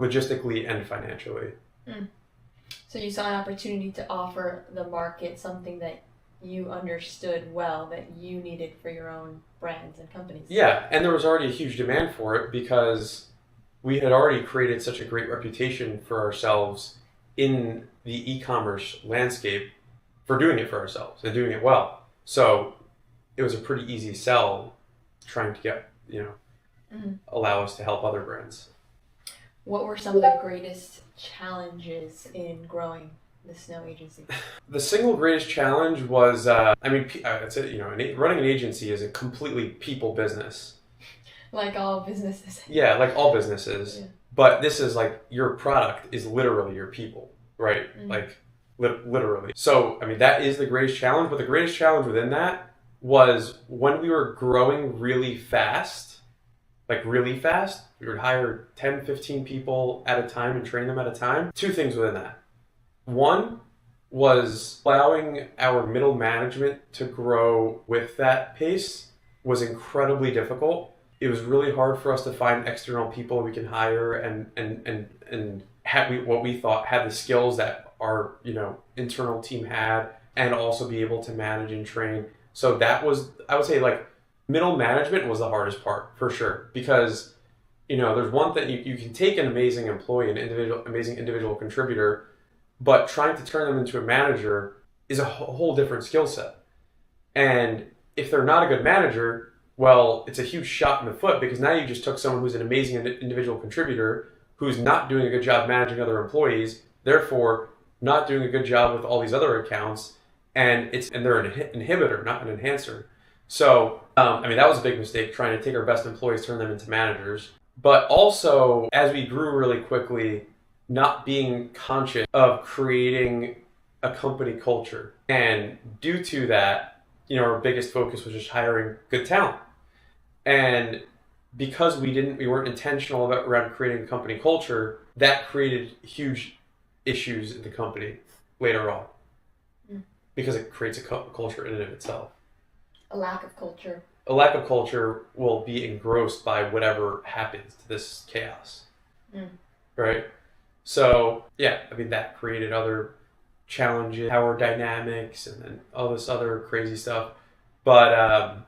logistically and financially. Mm. So you saw an opportunity to offer the market something that you understood well that you needed for your own brands and companies. Yeah, and there was already a huge demand for it because we had already created such a great reputation for ourselves in the e-commerce landscape for doing it for ourselves and doing it well. So it was a pretty easy sell trying to get, allow us to help other brands. What were some of the greatest challenges in growing the Snow Agency? The single greatest challenge was, running an agency is a completely people business. Like all businesses. Yeah, like all businesses. Yeah. But this is like your product is literally your people, right? Mm-hmm. Like literally. So, that is the greatest challenge. But the greatest challenge within that was when we were growing really fast, we would hire 10, 15 people at a time and train them at a time. Two things within that. One was allowing our middle management to grow with that pace was incredibly difficult. It was really hard for us to find external people we can hire and what we thought had the skills that our internal team had, and also be able to manage and train. So that was, I would say, like, middle management was the hardest part for sure, because there's one thing, you can take an amazing employee, amazing individual contributor, but trying to turn them into a manager is a whole different skill set. And if they're not a good manager, well, it's a huge shot in the foot, because now you just took someone who's an amazing individual contributor who's not doing a good job managing other employees, therefore not doing a good job with all these other accounts, and they're an inhibitor, not an enhancer. So, that was a big mistake, trying to take our best employees, turn them into managers. But also, as we grew really quickly, not being conscious of creating a company culture. And due to that, our biggest focus was just hiring good talent. And because we weren't intentional around creating a company culture, that created huge issues in the company later on. Because it creates a culture in and of itself. A lack of culture. A lack of culture will be engrossed by whatever happens to this chaos. Right? So, that created other challenges, power dynamics, and then all this other crazy stuff. But,